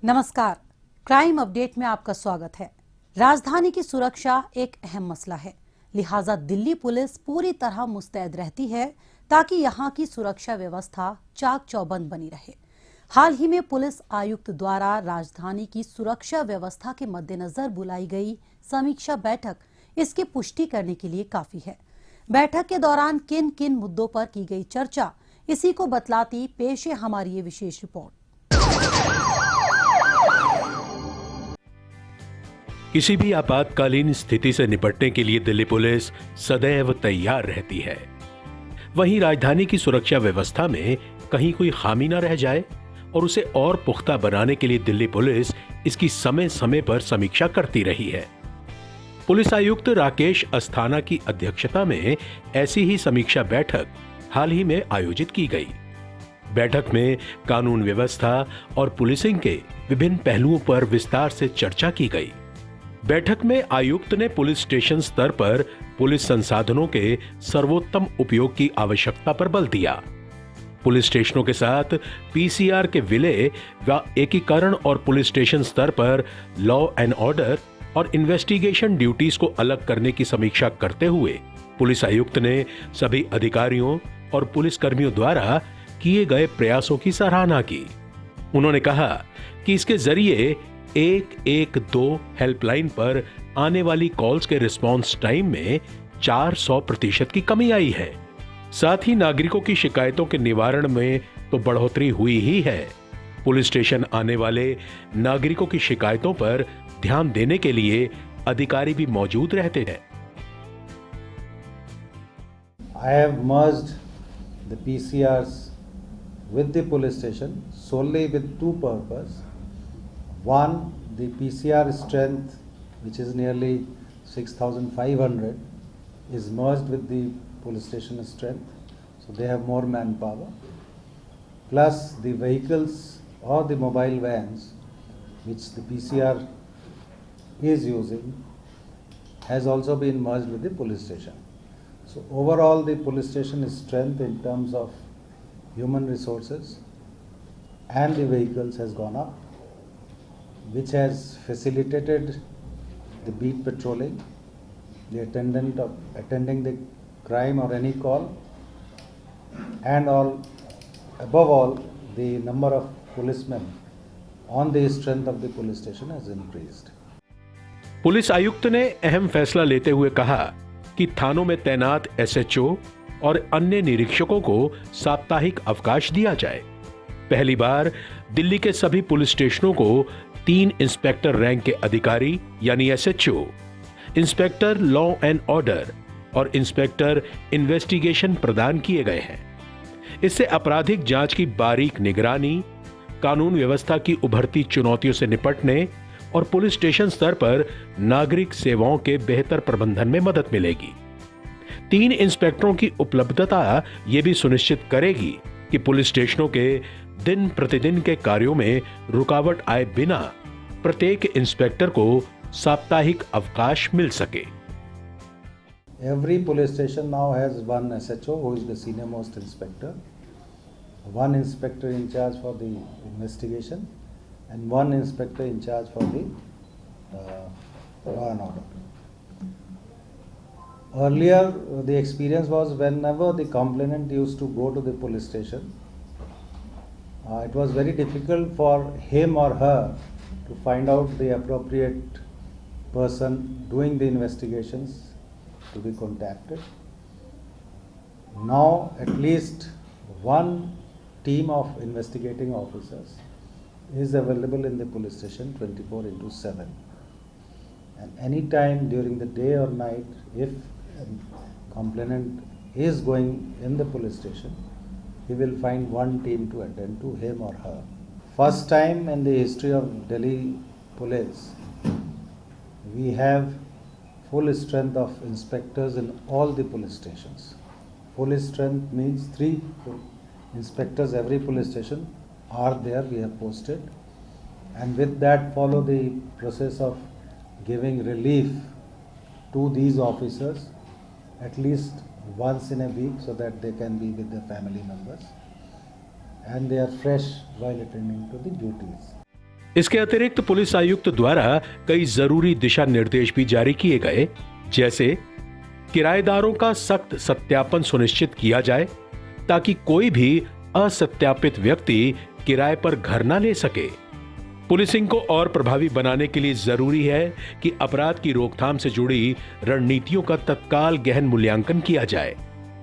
नमस्कार, crime update में आपका स्वागत है। राजधानी की सुरक्षा एक अहम मसला है, लिहाजा दिल्ली पुलिस पूरी तरह मुस्तैद रहती है ताकि यहां की सुरक्षा व्यवस्था चाक चौबंद बनी रहे। हाल ही में पुलिस आयुक्त द्वारा राजधानी की सुरक्षा व्यवस्था के मद्देनजर बुलाई गई समीक्षा बैठक इसकी पुष्टि करने के लिए काफी है। बैठक के दौरान किन किन मुद्दों पर की गई चर्चा, इसी को बतलाती पेश है हमारी ये विशेष रिपोर्ट। किसी भी आपातकालीन स्थिति से निपटने के लिए दिल्ली पुलिस सदैव तैयार रहती है। वहीं राजधानी की सुरक्षा व्यवस्था में कहीं कोई खामी न रह जाए और उसे और पुख्ता बनाने के लिए दिल्ली पुलिस इसकी समय समय पर समीक्षा करती रही है। पुलिस आयुक्त राकेश अस्थाना की अध्यक्षता में ऐसी ही समीक्षा बैठक हाल ही में आयोजित की गई। बैठक में कानून व्यवस्था और पुलिसिंग के विभिन्न पहलुओं पर विस्तार से चर्चा की गई। बैठक में आयुक्त ने पुलिस स्टेशन स्तर पर पुलिस संसाधनों के सर्वोत्तम उपयोग की आवश्यकता पर बल दिया। पुलिस स्टेशनों के साथ पीसीआर के विलय व एकीकरण और पुलिस स्टेशन स्तर पर लॉ एंड ऑर्डर और इन्वेस्टिगेशन ड्यूटीज को अलग करने की समीक्षा करते हुए पुलिस आयुक्त ने सभी अधिकारियों और पुलिस कर्मियों द्वारा किए गए प्रयासों की सराहना की। उन्होंने कहा कि इसके जरिए 112 हेल्पलाइन पर आने वाली कॉल्स के रिस्पांस टाइम में 400% की कमी आई है। साथ ही नागरिकों की शिकायतों के निवारण में तो बढ़ोतरी हुई ही है। पुलिस स्टेशन आने वाले नागरिकों की शिकायतों पर ध्यान देने के लिए अधिकारी भी मौजूद रहते हैं। I have merged the PCRs with the police station solely with two purposes. One, the PCR strength, which is nearly 6,500, is merged with the police station strength, so they have more manpower. Plus, the vehicles or the mobile vans, which the PCR is using, has also been merged with the police station. So, overall, the police station strength in terms of human resources and the vehicles has gone up, which has facilitated the beat patrolling, the attending the crime or any call, and above all, the number of policemen on the strength of the police station has increased. Police आयुक्त ने अहम फैसला लेते हुए कहा कि थानों में तैनात एसएचओ और अन्य निरीक्षकों को साप्ताहिक अवकाश दिया जाए। पहली बार दिल्ली के सभी पुलिस स्टेशनों को 3 इंस्पेक्टर रैंक के अधिकारी यानी SHO, inspector law and order और इंस्पेक्टर इन्वेस्टिगेशन प्रदान किए गए हैं। इससे आपराधिक जांच की बारीक निगरानी, कानून व्यवस्था की उभरती चुनौतियों से निपटने और पुलिस स्टेशन स्तर पर नागरिक सेवाओं के बेहतर प्रबंधन में मदद मिलेगी। 3 इंस्पेक्टरों की उपलब्धता यह भी सुनिश्चित करेगी कि पुलिस स्टेशनों के दिन प्रतिदिन के कार्यों में रुकावट आए बिना प्रत्येक इंस्पेक्टर को साप्ताहिक अवकाश मिल सके। Every police station now has one SHO who is the senior most inspector, one inspector in charge for the investigation, and one inspector in charge for the law and order. Earlier, the experience was whenever the complainant used to go to the police station, it was very difficult for him or her to find out the appropriate person doing the investigations to be contacted. Now, at least one team of investigating officers is available in the police station 24/7. And any time during the day or night, if a complainant is going in the police station, he will find one team to attend to him or her. First time in the history of Delhi police, we have full strength of inspectors in all the police stations. Full strength means 3 inspectors every police station are there, we have posted, and with that follow the process of giving relief to these officers at least once in a week so that they can be with their family members and they are fresh while attending to the duties. इसके अतिरिक्त police आयुक्त द्वारा कई जरूरी दिशा निर्देश भी जारी किए गए, जैसे किराएदारों का सख्त सत्यापन सुनिश्चित किया जाए ताकि कोई भी असत्यापित व्यक्ति किराए पर घर न ले सके। पुलिसिंग को और प्रभावी बनाने के लिए जरूरी है कि अपराध की रोकथाम से जुड़ी रणनीतियों का तत्काल गहन मूल्यांकन किया जाए।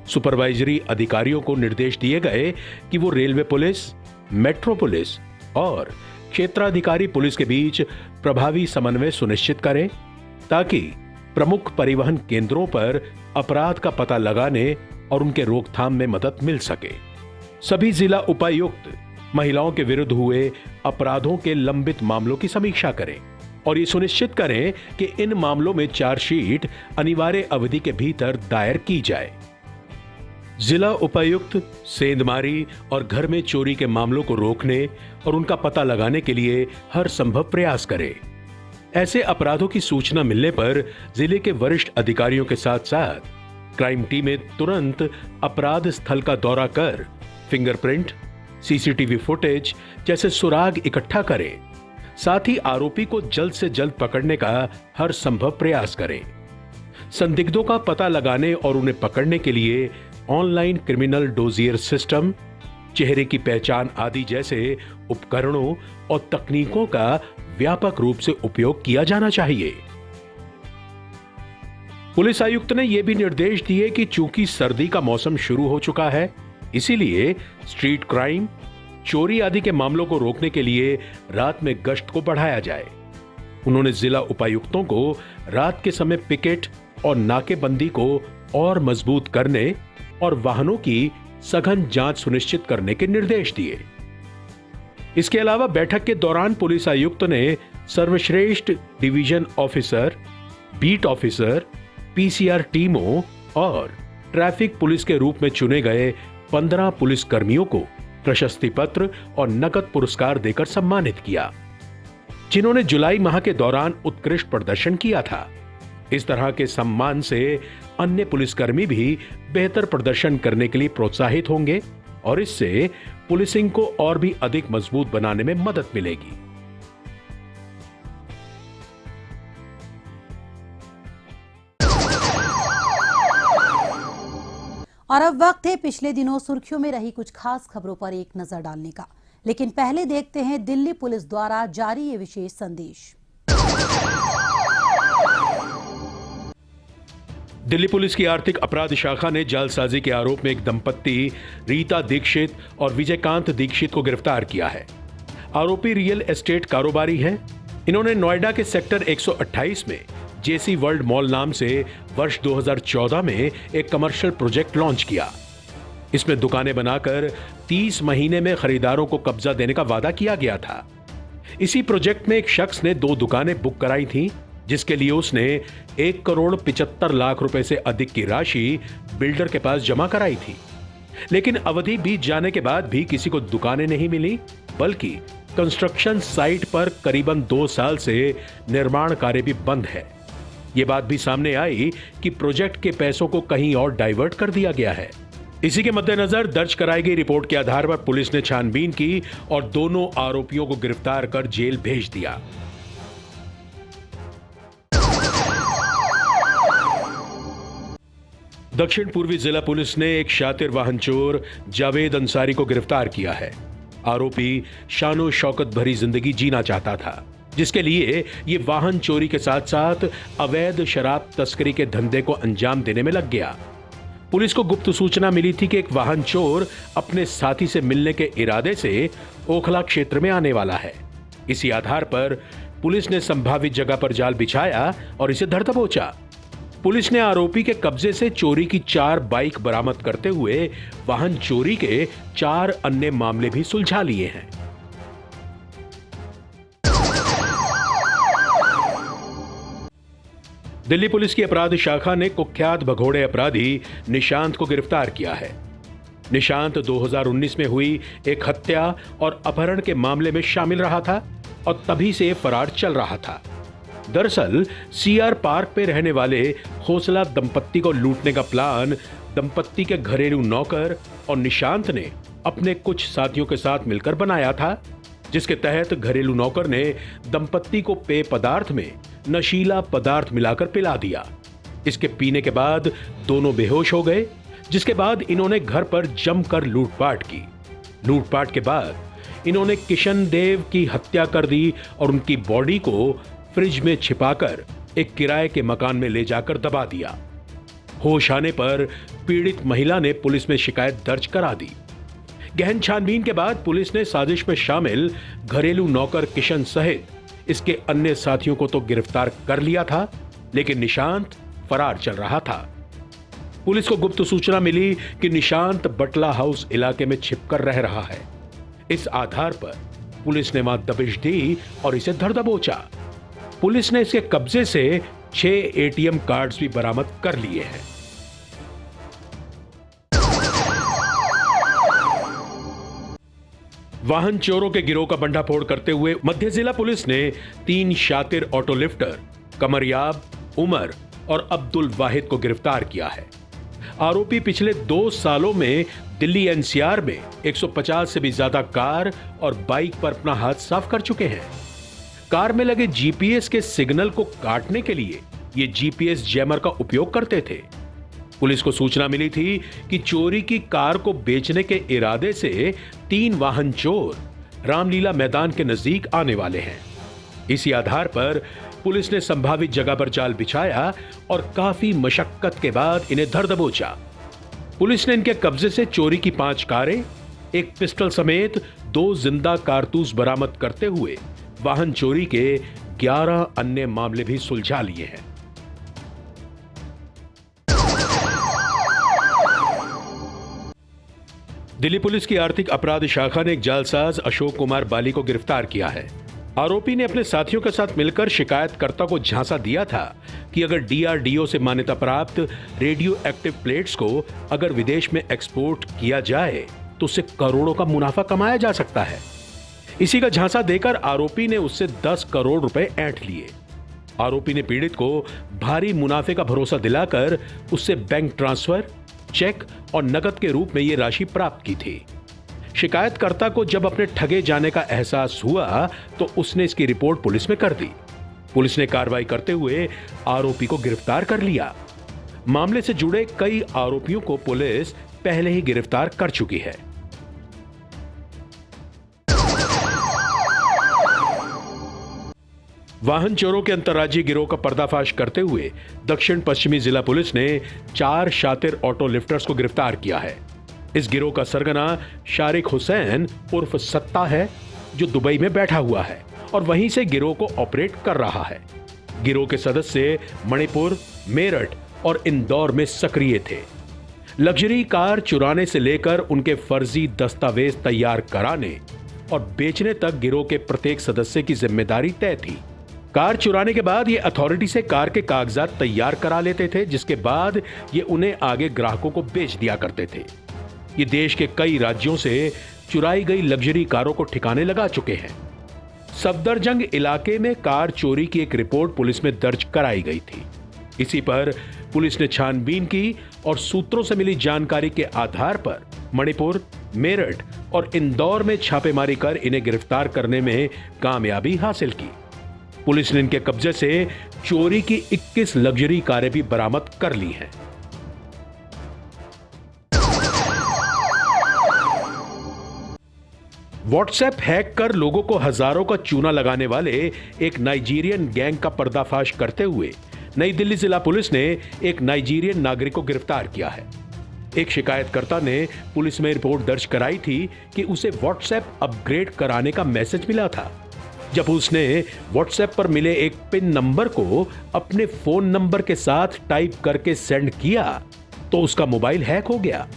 सुपरवाइजरी अधिकारियों को निर्देश दिए गए कि वो रेलवे पुलिस, मेट्रो पुलिस और क्षेत्राधिकारी पुलिस के बीच प्रभावी समन्वय सुनिश्चित करें ताकि प्रमुख परिवहन केंद्रों पर अपराध का पता लगाने और उनके रोकथाम में मदद मिल सके। सभी जिला उपायुक्त महिलाओं के विरुद्ध हुए अपराधों के लंबित मामलों की समीक्षा करें और ये सुनिश्चित करें कि इन मामलों में चार्जशीट अनिवार्य अवधि के भीतर दायर की जाए। जिला उपायुक्त सेंधमारी और घर में चोरी के मामलों को रोकने और उनका पता लगाने के लिए हर संभव प्रयास करें। ऐसे अपराधों की सूचना मिलने पर जिले के वरिष्ठ अधिकारियों के साथ साथ क्राइम टीमें तुरंत अपराध स्थल का दौरा कर फिंगरप्रिंट, सीसीटीवी फुटेज जैसे सुराग इकट्ठा करें। साथ ही आरोपी को जल्द से जल्द पकड़ने का हर संभव प्रयास करें। संदिग्धों का पता लगाने और उन्हें पकड़ने के लिए ऑनलाइन क्रिमिनल डोजियर सिस्टम, चेहरे की पहचान आदि जैसे उपकरणों और तकनीकों का व्यापक रूप से उपयोग किया जाना चाहिए। पुलिस आयुक्त ने यह भी निर्देश दिए कि चूंकि सर्दी का मौसम शुरू हो चुका है, इसीलिए स्ट्रीट क्राइम, चोरी आदि के मामलों को रोकने के लिए रात में गश्त को बढ़ाया जाए। उन्होंने जिला उपायुक्तों को रात के समय पिकेट और नाकेबंदी को और मजबूत करने और वाहनों की सघन जांच सुनिश्चित करने के निर्देश दिए। इसके अलावा बैठक के दौरान पुलिस आयुक्त ने सर्वश्रेष्ठ division officer, beat officer, PCR टीमों और ट्रैफिक पुलिस के रूप में चुने गए 15 पुलिस कर्मियों को प्रशस्ति पत्र और नकद पुरस्कार देकर सम्मानित किया, जिन्होंने जुलाई माह के दौरान उत्कृष्ट प्रदर्शन किया था। इस तरह के सम्मान से अन्य पुलिसकर्मी भी बेहतर प्रदर्शन करने के लिए प्रोत्साहित होंगे और इससे पुलिसिंग को और भी अधिक मजबूत बनाने में मदद मिलेगी। और अब वक्त है पिछले दिनों सुर्खियों में रही कुछ खास खबरों पर एक नजर डालने का, लेकिन पहले देखते हैं दिल्ली पुलिस द्वारा जारी ये विशेष संदेश। दिल्ली पुलिस की आर्थिक अपराध शाखा ने जालसाजी के आरोप में एक दंपत्ति रीता दीक्षित और विजयकांत दीक्षित को गिरफ्तार किया है। आरोपी रियल एस्टेट कारोबारी हैं। इन्होंने नोएडा के सेक्टर 128 में जेसी वर्ल्ड मॉल नाम से वर्ष 2014 में एक कमर्शियल प्रोजेक्ट लॉन्च किया। इसमें दुकानें बनाकर 30 महीने में खरीदारों को कब्जा देने का वादा किया गया था। इसी प्रोजेक्ट में एक शख्स ने 2 दुकानें बुक कराई थीं, जिसके लिए उसने 1,75,00,000 रुपए से अधिक की राशि बिल्डर के पास जमा कराई थी। लेकिन अवधि बीत जाने के बाद भी किसी को दुकानें नहीं मिली, बल्कि कंस्ट्रक्शन साइट पर करीबन 2 साल से निर्माण कार्य भी बंद है। यह बात भी सामने आई कि प्रोजेक्ट के पैसों को कहीं और डाइवर्ट कर दिया गया है। इसी के मद्देनजर दर्ज कराई गई रिपोर्ट के आधार पर पुलिस ने छानबीन की और दोनों आरोपियों को गिरफ्तार कर जेल भेज दिया। दक्षिण पूर्वी जिला पुलिस ने एक शातिर वाहन चोर जावेद अंसारी को गिरफ्तार किया है। आरोपी शानो शौकत भरी जिंदगी जीना चाहता था, जिसके लिए ये वाहन चोरी के साथ साथ अवैध शराब तस्करी के धंधे को अंजाम देने में लग गया। पुलिस को गुप्त सूचना मिली थी कि एक वाहन चोर अपने साथी से मिलने के इरादे से ओखला क्षेत्र में आने वाला है। इसी आधार पर पुलिस ने संभावित जगह पर जाल बिछाया और इसे धर दबोचा। पुलिस ने आरोपी के कब्जे से चोरी की 4 बाइक बरामद करते हुए वाहन चोरी के 4 अन्य मामले भी सुलझा लिए हैं। दिल्ली पुलिस की अपराध शाखा ने कुख्यात भगोड़े अपराधी निशांत को गिरफ्तार किया है। निशांत 2019 में हुई एक हत्या और अपहरण के मामले में शामिल रहा था और तभी से फरार चल रहा था। दरअसल सीआर पार्क पे रहने वाले खोसला दंपत्ति को लूटने का प्लान दंपत्ति के घरेलू नौकर और निशांत ने अपने कुछ साथियों के साथ मिलकर बनाया था। जिसके तहत घरेलू नौकर ने दंपत्ति को पेय पदार्थ में नशीला पदार्थ मिलाकर पिला दिया। इसके पीने के बाद दोनों बेहोश हो गए, जिसके बाद इन्होंने घर पर जमकर लूटपाट की। लूटपाट के बाद इन्होंने किशन देव की हत्या कर दी और उनकी बॉडी को फ्रिज में छिपाकर एक किराए के मकान में ले जाकर दबा दिया। होश आने पर पीड़ित महिला ने पुलिस में शिकायत दर्ज करा दी। गहन छानबीन के बाद पुलिस ने साजिश में शामिल घरेलू नौकर किशन सहित इसके अन्य साथियों को तो गिरफ्तार कर लिया था, लेकिन निशांत फरार चल रहा था। पुलिस को गुप्त सूचना मिली कि निशांत बटला हाउस इलाके में छिपकर रह रहा है। इस आधार पर पुलिस ने वहां दबिश दी और इसे धर दबोचा। पुलिस ने इसके कब्जे से 6 एटीएम कार्ड्स भी बरामद कर लिए हैं। वाहन चोरों के गिरोह का भंडाफोड़ करते हुए मध्य जिला पुलिस ने 3 शातिर ऑटो लिफ्टर कमरयाब, उमर और अब्दुल वाहिद को गिरफ्तार किया है। आरोपी पिछले 2 सालों में दिल्ली एनसीआर में 150 से भी ज्यादा कार और बाइक पर अपना हाथ साफ कर चुके हैं। कार में लगे जीपीएस के सिग्नल को काटने के लिए ये जीपीएस जैमर का उपयोग करते थे। पुलिस को सूचना मिली थी कि चोरी की कार को बेचने के इरादे से 3 वाहन चोर रामलीला मैदान के नजदीक आने वाले हैं। इसी आधार पर पुलिस ने संभावित जगह पर जाल बिछाया और काफी मशक्कत के बाद इन्हें धर दबोचा। पुलिस ने इनके कब्जे से चोरी की 5 कारें, एक पिस्टल समेत 2 जिंदा कारतूस बरामद करते हुए वाहन चोरी के 11 अन्य मामले भी सुलझा लिए हैं। दिल्ली पुलिस की आर्थिक अपराध शाखा ने एक जालसाज अशोक कुमार बाली को गिरफ्तार किया है। आरोपी ने अपने साथियों के साथ मिलकर शिकायतकर्ता को झांसा दिया था कि अगर डीआरडीओ से मान्यता प्राप्त रेडियो एक्टिव प्लेट्स को अगर विदेश में एक्सपोर्ट किया जाए तो उससे करोड़ों का मुनाफा कमाया जा सकता है। इसी का झांसा देकर आरोपी ने उससे 10 करोड़ रुपए ऐंठ लिए। आरोपी ने पीड़ित को भारी मुनाफे का भरोसा दिलाकर उससे बैंक ट्रांसफर, चेक और नकद के रूप में यह राशि प्राप्त की थी। शिकायतकर्ता को जब अपने ठगे जाने का एहसास हुआ तो उसने इसकी रिपोर्ट पुलिस में कर दी। पुलिस ने कार्रवाई करते हुए आरोपी को गिरफ्तार कर लिया। मामले से जुड़े कई आरोपियों को पुलिस पहले ही गिरफ्तार कर चुकी है। वाहन चोरों के अंतर्राज्यीय गिरोह का पर्दाफाश करते हुए दक्षिण पश्चिमी जिला पुलिस ने 4 शातिर ऑटो लिफ्टर्स को गिरफ्तार किया है। इस गिरोह का सरगना शारिक हुसैन उर्फ सत्ता है, जो दुबई में बैठा हुआ है और वहीं से गिरोह को ऑपरेट कर रहा है। गिरोह के सदस्य मणिपुर, मेरठ और इंदौर में सक्रिय थे। लग्जरी कार चुराने से लेकर उनके फर्जी दस्तावेज तैयार कराने और बेचने तक गिरोह के प्रत्येक सदस्य की जिम्मेदारी तय थी। कार चुराने के बाद ये अथॉरिटी से कार के कागजात तैयार करा लेते थे, जिसके बाद ये उन्हें आगे ग्राहकों को बेच दिया करते थे। ये देश के कई राज्यों से चुराई गई लग्जरी कारों को ठिकाने लगा चुके हैं। सफदरजंग इलाके में कार चोरी की एक रिपोर्ट पुलिस में दर्ज कराई गई थी। इसी पर पुलिस ने छानबीन की और सूत्रों से मिली जानकारी के आधार पर मणिपुर, मेरठ और इंदौर में छापेमारी कर इन्हें गिरफ्तार करने में कामयाबी हासिल की। पुलिस ने इनके कब्जे से चोरी की 21 लग्जरी कारें भी बरामद कर ली हैं। व्हाट्सएप हैक कर लोगों को हजारों का चूना लगाने वाले एक नाइजीरियन गैंग का पर्दाफाश करते हुए नई दिल्ली जिला पुलिस ने एक नाइजीरियन नागरिक को गिरफ्तार किया है। एक शिकायतकर्ता ने पुलिस में रिपोर्ट दर्ज कराई थी कि उसे व्हाट्सएप अपग्रेड कराने का मैसेज मिला था। जब उसने व्हाट्सएप पर मिले एक पिन नंबर को अपने फोन नंबर के साथ टाइप करके सेंड किया तो उसका मोबाइल हैक हो गया।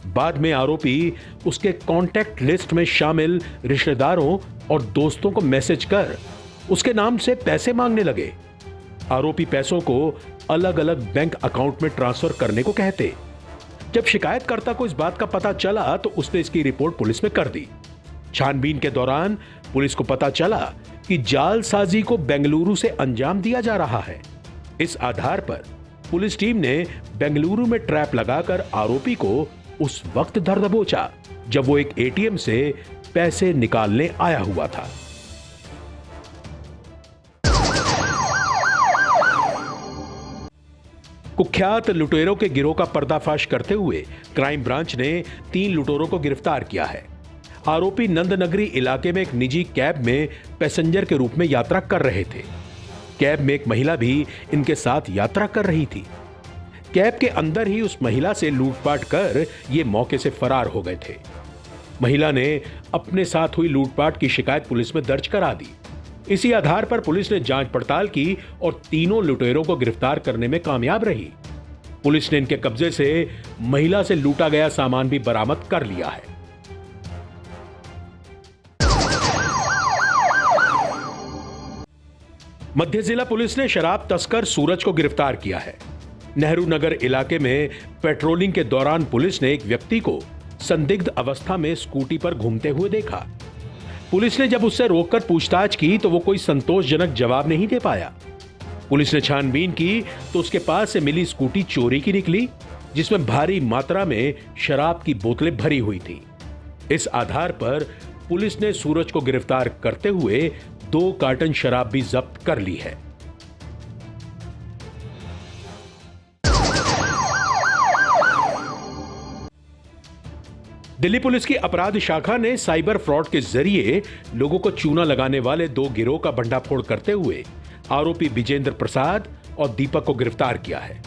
बाद में आरोपी उसके कॉन्टैक्ट लिस्ट में शामिल रिश्तेदारों और दोस्तों को मैसेज कर उसके नाम से पैसे मांगने लगे। आरोपी पैसों को अलग अलग बैंक अकाउंट में ट्रांसफर करने को कहते। जब शिकायतकर्ता को इस बात का पता चला तो उसने इसकी रिपोर्ट पुलिस में कर दी। छानबीन के दौरान पुलिस को पता चला कि जालसाजी को बेंगलुरु से अंजाम दिया जा रहा है। इस आधार पर पुलिस टीम ने बेंगलुरु में ट्रैप लगाकर आरोपी को उस वक्त धर दबोचा जब वो एक एटीएम से पैसे निकालने आया हुआ था। कुख्यात लुटेरों के गिरोह का पर्दाफाश करते हुए क्राइम ब्रांच ने 3 लुटेरों को गिरफ्तार किया है। आरोपी नंदनगरी इलाके में एक निजी कैब में पैसेंजर के रूप में यात्रा कर रहे थे। कैब में एक महिला भी इनके साथ यात्रा कर रही थी। कैब के अंदर ही उस महिला से लूटपाट कर ये मौके से फरार हो गए थे। महिला ने अपने साथ हुई लूटपाट की शिकायत पुलिस में दर्ज करा दी। इसी आधार पर पुलिस ने जांच पड़ताल की और तीनों लुटेरों को गिरफ्तार करने में कामयाब रही। पुलिस ने इनके कब्जे से महिला से लूटा गया सामान भी बरामद कर लिया है। मध्य जिला पुलिस ने शराब तस्कर सूरज को गिरफ्तार किया है। नेहरू नगर इलाके में पेट्रोलिंग के दौरान पुलिस ने एक व्यक्ति को संदिग्ध अवस्था में स्कूटी पर घूमते हुए देखा। पुलिस ने जब उससे रोककर पूछताछ की तो वो कोई संतोषजनक जवाब नहीं दे पाया। पुलिस ने छानबीन की तो उसके पास से मिली स्कूटी चोरी की निकली, जिसमें भारी मात्रा में शराब की बोतलें भरी हुई थी। इस आधार पर पुलिस ने सूरज को गिरफ्तार करते हुए 2 कार्टन शराब भी जब्त कर ली है। दिल्ली पुलिस की अपराध शाखा ने साइबर फ्रॉड के जरिए लोगों को चूना लगाने वाले 2 गिरोह का भंडाफोड़ करते हुए आरोपी विजेंद्र प्रसाद और दीपक को गिरफ्तार किया है।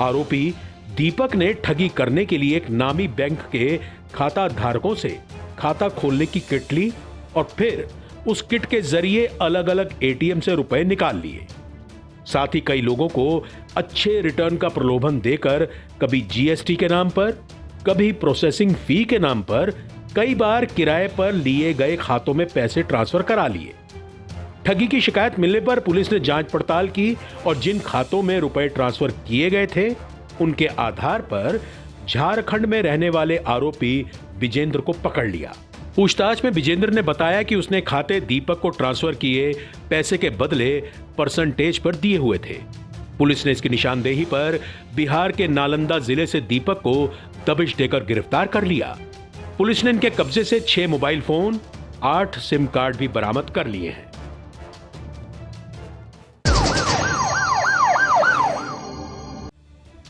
आरोपी दीपक ने ठगी करने के लिए एक नामी बैंक के खाता धारकों से खाता खोलने की किट ली और फिर उस किट के जरिए अलग अलग एटीएम से रुपए निकाल लिए। साथ ही कई लोगों को अच्छे रिटर्न का प्रलोभन देकर कभी जीएसटी के नाम पर, कभी प्रोसेसिंग फी के नाम पर, कई बार किराए पर लिए गए खातों में पैसे ट्रांसफर करा लिए। ठगी की शिकायत मिलने पर पुलिस ने जांच पड़ताल की और जिन खातों में रुपए ट्रांसफर किए गए थे उनके आधार पर झारखंड में रहने वाले आरोपी विजेंद्र को पकड़ लिया। पूछताछ में विजेंद्र ने बताया कि उसने खाते दीपक को ट्रांसफर किए पैसे के बदले परसेंटेज पर दिए हुए थे। पुलिस ने इसकी निशानदेही पर बिहार के नालंदा जिले से दीपक को दबिश देकर गिरफ्तार कर लिया। पुलिस ने इनके कब्जे से 6 मोबाइल फोन, 8 सिम कार्ड भी बरामद कर लिए हैं।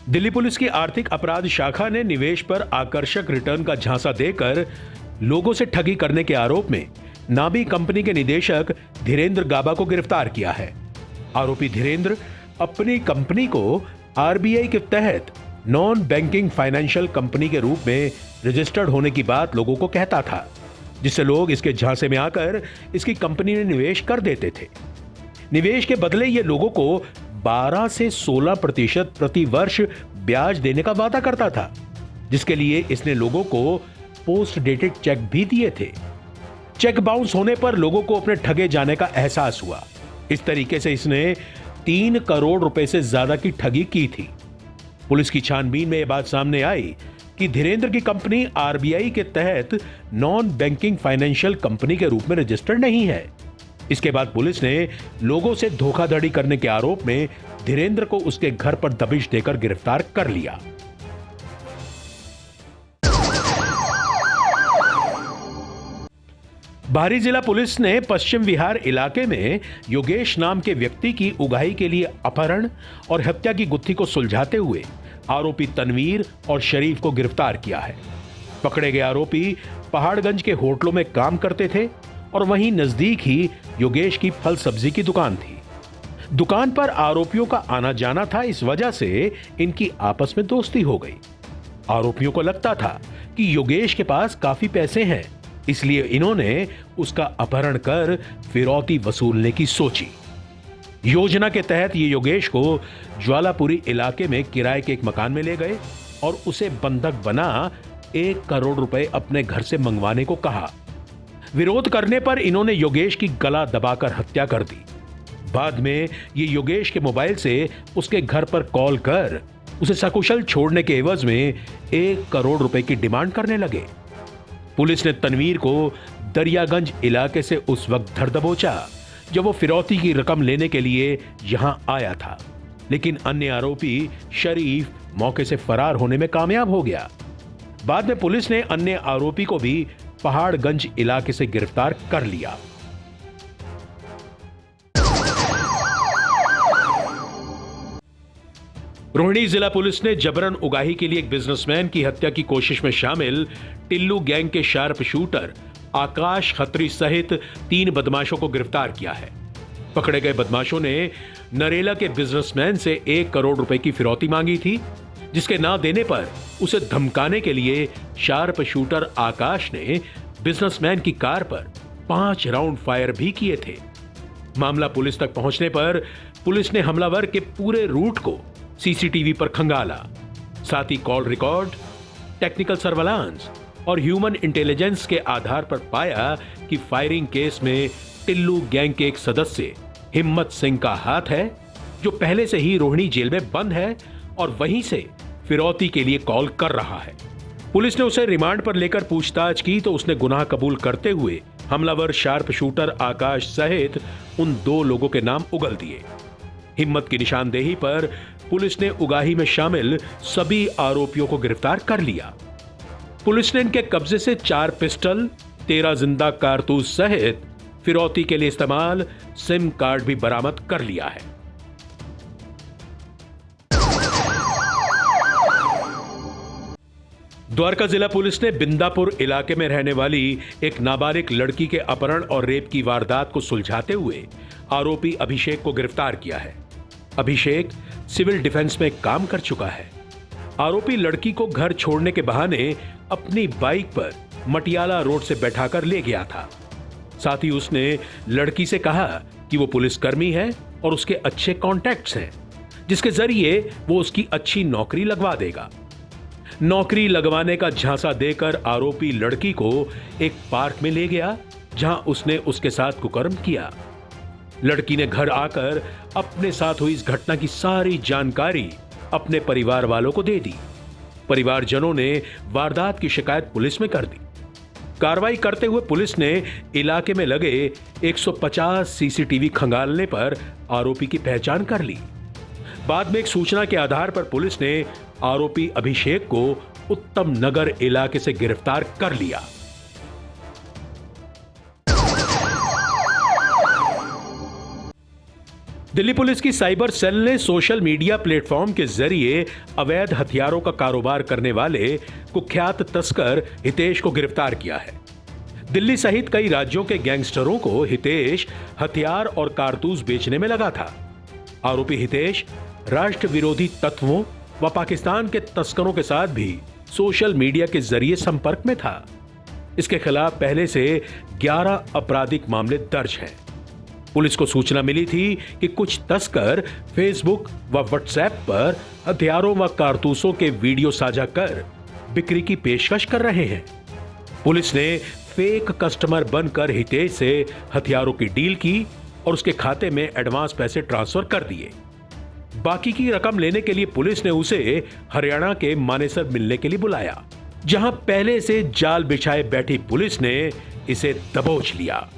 दिल्ली पुलिस की आर्थिक अपराध शाखा ने निवेश पर आकर्षक रिटर्न का झांसा देकर लोगों से ठगी करने के आरोप में नामी कंपनी के निदेशक धीरेन्द्र गाबा को गिरफ्तार किया है। आरोपी धीरेन्द्र अपनी कंपनी को आरबीआई के तहत नॉन बैंकिंग फाइनेंशियल कंपनी के रूप में रजिस्टर्ड होने की बात लोगों को कहता था, जिससे लोग इसके झांसे में आकर इसकी कंपनी में निवेश कर देते थे। निवेश के बदले ये लोगों को 12 से 16% प्रति वर्ष ब्याज देने का वादा करता था, जिसके लिए इसने लोगों को पोस्ट डेटेड चेक भी दिए थे। चेक बाउंस होने पर लोगों को अपने ठगे जाने का एहसास हुआ। इस तरीके से इसने 3 करोड़ रुपए से ज्यादा की ठगी की थी। पुलिस की छानबीन में यह बात सामने आई कि धीरेन्द्र की कंपनी आरबीआई के तहत नॉन बैंकिंग फाइनेंशियल कंपनी के रूप में रजिस्टर्ड नहीं है। इसके बाद पुलिस ने लोगों से धोखाधड़ी करने के आरोप में धीरेन्द्र को उसके घर पर दबिश देकर गिरफ्तार कर लिया। बाहरी जिला पुलिस ने पश्चिम विहार इलाके में योगेश नाम के व्यक्ति की उगाही के लिए अपहरण और हत्या की गुत्थी को सुलझाते हुए आरोपी तनवीर और शरीफ को गिरफ्तार किया है। पकड़े गए आरोपी पहाड़गंज के होटलों में काम करते थे और वहीं नजदीक ही योगेश की फल सब्जी की दुकान थी। दुकान पर आरोपियों का आना जाना था, इस वजह से इनकी आपस में दोस्ती हो गई। आरोपियों को लगता था कि योगेश के पास काफी पैसे हैं, इसलिए इन्होंने उसका अपहरण कर फिरौती वसूलने की सोची। योजना के तहत ये योगेश को ज्वालापुरी इलाके में किराए के एक मकान में ले गए और उसे बंधक बना 1 करोड़ रुपए अपने घर से मंगवाने को कहा। विरोध करने पर इन्होंने योगेश की गला दबाकर हत्या कर दी। बाद में ये योगेश के मोबाइल से उसके घर पर कॉल कर उसे सकुशल छोड़ने के एवज में 1 करोड़ रुपए की डिमांड करने लगे। पुलिस ने तनवीर को दरियागंज इलाके से उस वक्त धर दबोचा जब वो फिरौती की रकम लेने के लिए यहां आया था, लेकिन अन्य आरोपी शरीफ मौके से फरार होने में कामयाब हो गया। बाद में पुलिस ने अन्य आरोपी को भी पहाड़गंज इलाके से गिरफ्तार कर लिया। रोहिणी जिला पुलिस ने जबरन उगाही के लिए एक बिजनेसमैन की हत्या की कोशिश में शामिल टिल्लू गैंग के शार्प शूटर आकाश खत्री सहित 3 बदमाशों को गिरफ्तार किया है। पकड़े गए बदमाशों ने नरेला के बिजनेसमैन से 1 करोड़ रुपए की फिरौती मांगी थी, जिसके ना देने पर उसे धमकाने के लिए शार्प शूटर आकाश ने बिजनेसमैन की कार पर 5 राउंड फायर भी किए थे। मामला पुलिस तक पहुंचने पर पुलिस ने हमलावर के पूरे रूट को सीसीटीवी पर खंगाला। साथ ही कॉल रिकॉर्ड, टेक्निकल सर्वेलांस और ह्यूमन इंटेलिजेंस के आधार पर पाया कि फायरिंग केस में टिल्लू गैंग के एक सदस्य हिम्मत सिंह का हाथ है, जो पहले से ही रोहिणी जेल में बंद है और वहीं से फिरौती के लिए कॉल कर रहा है। पुलिस ने उसे रिमांड पर लेकर पूछताछ की तो उसने गुनाह कबूल करते हुए हमलावर शार्प शूटर आकाश सहित उन 2 लोगों के नाम उगल दिए। हिम्मत की निशानदेही पर पुलिस ने उगाही में शामिल सभी आरोपियों को गिरफ्तार कर लिया। पुलिस ने इनके कब्जे से 4 पिस्टल, 13 जिंदा कारतूस सहित फिरौती के लिए इस्तेमाल सिम कार्ड भी बरामद कर लिया है। द्वारका जिला पुलिस ने बिंदापुर इलाके में रहने वाली एक नाबालिग लड़की के अपहरण और रेप की वारदात को सुलझाते हुए आरोपी अभिषेक को गिरफ्तार किया है। अभिषेक सिविल डिफेंस में काम कर चुका है। आरोपी लड़की को घर छोड़ने के बहाने अपनी बाइक पर मटियाला रोड से बैठाकर ले गया था। साथ ही उसने लड़की से कहा कि वो पुलिसकर्मी है और उसके अच्छे कॉन्टैक्ट्स हैं, जिसके जरिए वो उसकी अच्छी नौकरी लगवा देगा। नौकरी लगवाने का झांसा देकर आरोपी लड़की को एक पार्क में ले गया, जहां उसने उसके साथ कुकर्म किया। लड़की ने घर आकर अपने साथ हुई इस घटना की सारी जानकारी अपने परिवार वालों को दे दी। परिवारजनों ने वारदात की शिकायत पुलिस में कर दी। कार्रवाई करते हुए पुलिस ने इलाके में लगे 150 सीसीटीवी खंगालने पर आरोपी की पहचान कर ली। बाद में एक सूचना के आधार पर पुलिस ने आरोपी अभिषेक को उत्तम नगर इलाके से गिरफ्तार कर लिया। दिल्ली पुलिस की साइबर सेल ने सोशल मीडिया प्लेटफॉर्म के जरिए अवैध हथियारों का कारोबार करने वाले कुख्यात तस्कर हितेश को गिरफ्तार किया है। दिल्ली सहित कई राज्यों के गैंगस्टरों को हितेश हथियार और कारतूस बेचने में लगा था। आरोपी हितेश राष्ट्र विरोधी तत्वों व पाकिस्तान के तस्करों के साथ भी सोशल मीडिया के जरिए संपर्क में था। इसके खिलाफ पहले से 11 आपराधिक मामले दर्ज हैं। पुलिस को सूचना मिली थी कि कुछ तस्कर फेसबुक व व्हाट्सएप पर हथियारों व कारतूसों के वीडियो साझा कर बिक्री की पेशकश कर रहे हैं। पुलिस ने फेक कस्टमर बनकर हितेश से हथियारों की डील की और उसके खाते में एडवांस पैसे ट्रांसफर कर दिए। बाकी की रकम लेने के लिए पुलिस ने उसे हरियाणा के मानेसर मिलने के लिए बुलाया, जहां पहले से जाल बिछाए बैठी पुलिस ने इसे दबोच लिया।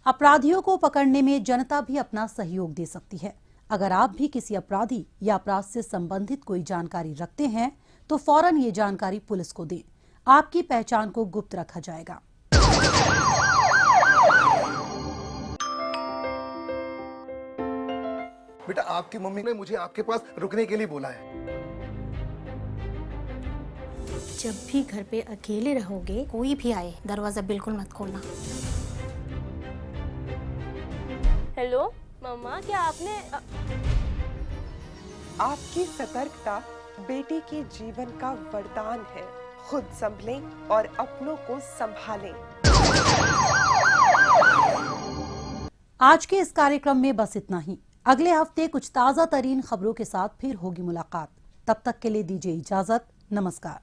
अपराधियों को पकड़ने में जनता भी अपना सहयोग दे सकती है। अगर आप भी किसी अपराधी या अपराध से संबंधित कोई जानकारी रखते हैं तो फौरन ये जानकारी पुलिस को दें। आपकी पहचान को गुप्त रखा जाएगा। बेटा, आपकी मम्मी ने मुझे आपके पास रुकने के लिए बोला है। जब भी घर पे अकेले रहोगे, कोई भी आए दरवाजा बिल्कुल मत खोलना। हेलो मम्मा, क्या आपने आपकी सतर्कता बेटी के जीवन का वरदान है। खुद संभलें और अपनों को संभालें। आज के इस कार्यक्रम में बस इतना ही। अगले हफ्ते कुछ ताजा तरीन खबरों के साथ फिर होगी मुलाकात। तब तक के लिए दीजिए इजाजत। नमस्कार।